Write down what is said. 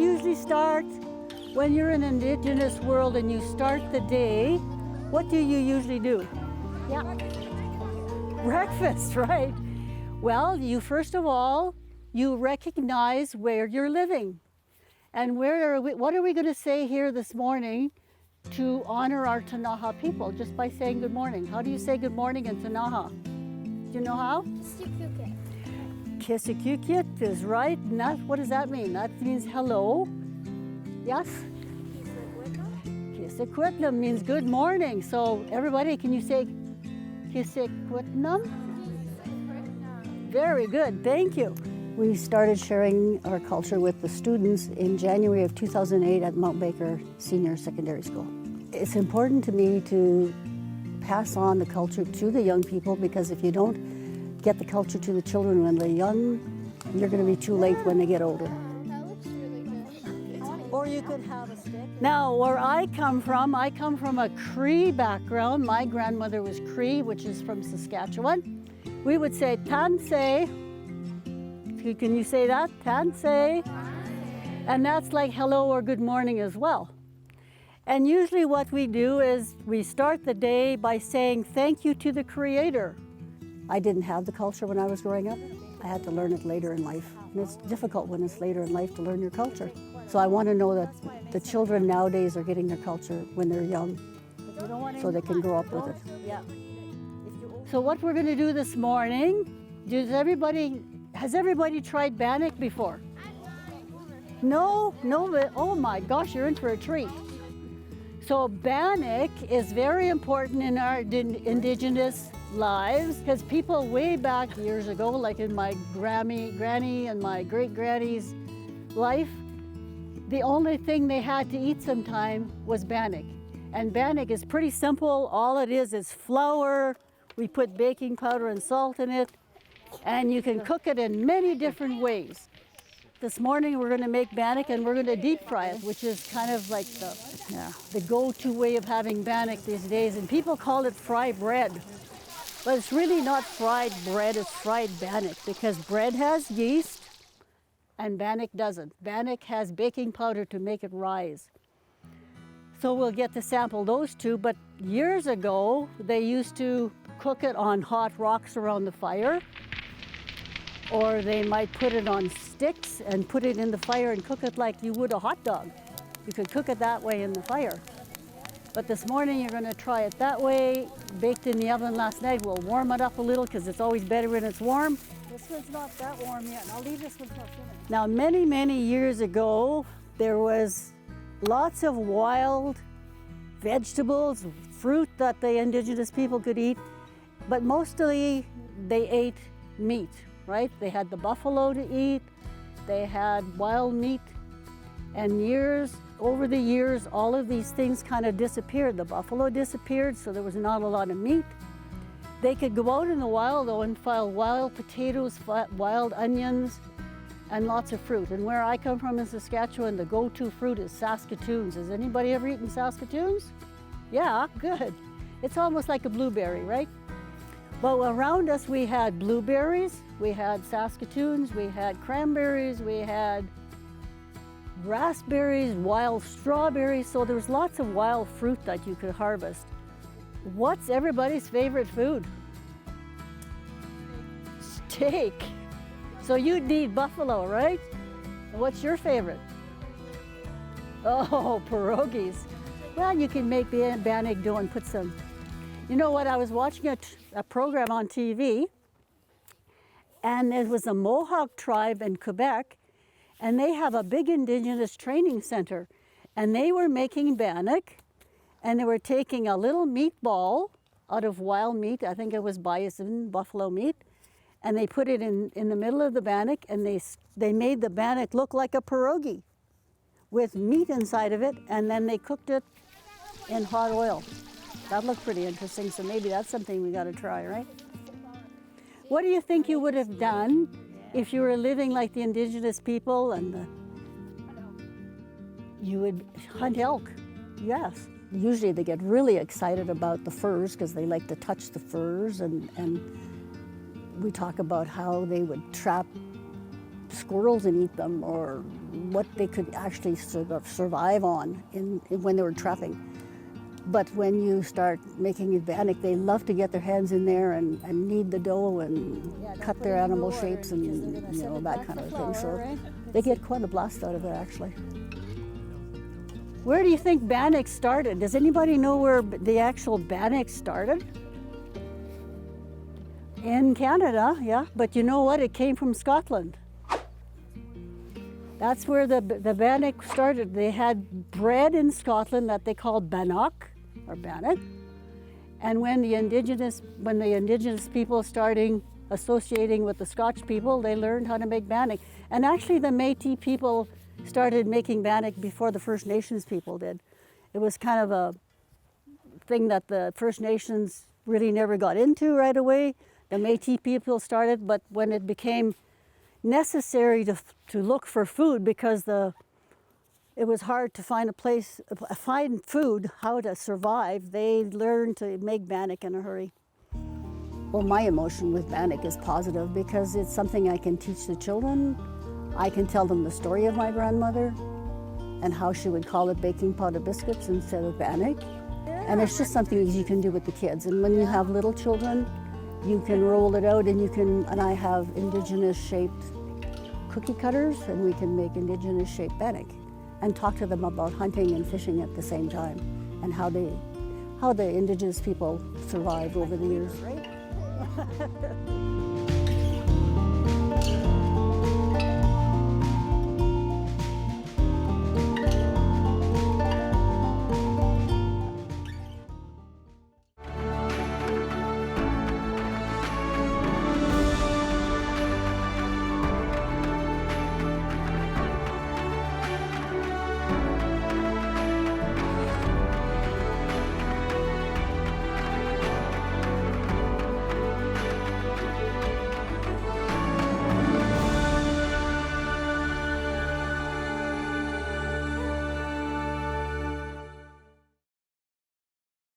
usually start when you're in Indigenous world and you start the day? What do you usually do? Yeah. Breakfast, right? Well, you first of all, you recognize where you're living. And what are we going to say here this morning to honor our Ktunaxa people, just by saying good morning? How do you say good morning in Ktunaxa? Do you know how? Kisikukit is right. And what does that mean? That means hello. Yes? Kisikutnam means good morning. So everybody, can you say Kisikutnam? Very good, thank you. We started sharing our culture with the students in January of 2008 at Mount Baker Senior Secondary School. It's important to me to pass on the culture to the young people, because if you don't get the culture to the children when they're young, you're going to be too late when they get older. That looks really good. Or you could have a stick. Now, where I come from a Cree background. My grandmother was Cree, which is from Saskatchewan. We would say tansay. Can you say that? Tansay. And that's like hello or good morning as well. And usually what we do is we start the day by saying thank you to the Creator. I didn't have the culture when I was growing up. I had to learn it later in life. And it's difficult when it's later in life to learn your culture. So I want to know that the children nowadays are getting their culture when they're young, so they can grow up with it. Yeah. So what we're going to do this morning, has everybody tried Bannock before? No, but oh my gosh, you're in for a treat. So Bannock is very important in our Indigenous lives, because people way back years ago, like in my granny and my great-granny's life, the only thing they had to eat sometime was Bannock. And Bannock is pretty simple. All it is flour. We put baking powder and salt in it, and you can cook it in many different ways. This morning we're going to make Bannock, and we're going to deep fry it, which is kind of like the go-to way of having Bannock these days. And people call it fry bread. But it's really not fried bread, it's fried Bannock, because bread has yeast and Bannock doesn't. Bannock has baking powder to make it rise. So we'll get to sample those two, but years ago they used to cook it on hot rocks around the fire, or they might put it on sticks and put it in the fire and cook it like you would a hot dog. You could cook it that way in the fire. But this morning you're going to try it that way, baked in the oven last night. We'll warm it up a little, because it's always better when it's warm. This one's not that warm yet. I'll leave this one till finished. Now, many, many years ago, there was lots of wild vegetables, fruit that the Indigenous people could eat, but mostly they ate meat, right? They had the buffalo to eat, they had wild meat, and over the years, all of these things kind of disappeared. The buffalo disappeared, so there was not a lot of meat. They could go out in the wild, though, and find wild potatoes, wild onions, and lots of fruit. And where I come from in Saskatchewan, the go-to fruit is Saskatoons. Has anybody ever eaten Saskatoons? Yeah, good. It's almost like a blueberry, right? But around us, we had blueberries, we had Saskatoons, we had cranberries, we had raspberries, wild strawberries, so there was lots of wild fruit that you could harvest. What's everybody's favorite food? Steak. So you'd need buffalo, right? What's your favorite? Oh, pierogies. Well, you can make Bannock dough and put some. You know what, I was watching a program on TV, and there was a Mohawk tribe in Quebec, and they have a big Indigenous training center, and they were making Bannock, and they were taking a little meatball out of wild meat, I think it was bison, buffalo meat, and they put it in the middle of the Bannock, and they made the Bannock look like a pierogi with meat inside of it, and then they cooked it in hot oil. That looked pretty interesting, so maybe that's something we got to try, right? What do you think you would have done if you were living like the Indigenous people and you would hunt elk? Yes. Usually they get really excited about the furs because they like to touch the furs, and we talk about how they would trap squirrels and eat them, or what they could actually sort of survive on when they were trapping. But when you start making it bannock, they love to get their hands in there and knead the dough and cut their animal shapes and that kind of thing. So they get quite a blast out of it, actually. Where do you think bannock started? Does anybody know where the actual bannock started? In Canada, yeah. But you know what? It came from Scotland. That's where the bannock started. They had bread in Scotland that they called Bannock or Bannock. And when the Indigenous people started associating with the Scotch people, they learned how to make bannock. And actually the Métis people started making bannock before the First Nations people did. It was kind of a thing that the First Nations really never got into right away. The Métis people started, but when it became necessary to look for food because it was hard to find food, how to survive, they learned to make bannock in a hurry. Well, my emotion with bannock is positive because it's something I can teach the children. I can tell them the story of my grandmother and how she would call it baking powder biscuits instead of bannock. And it's just something you can do with the kids. And when you have little children, you can roll it out and I have Indigenous shaped cookie cutters, and we can make Indigenous shaped bannock and talk to them about hunting and fishing at the same time and how the Indigenous people survived over the years. Right?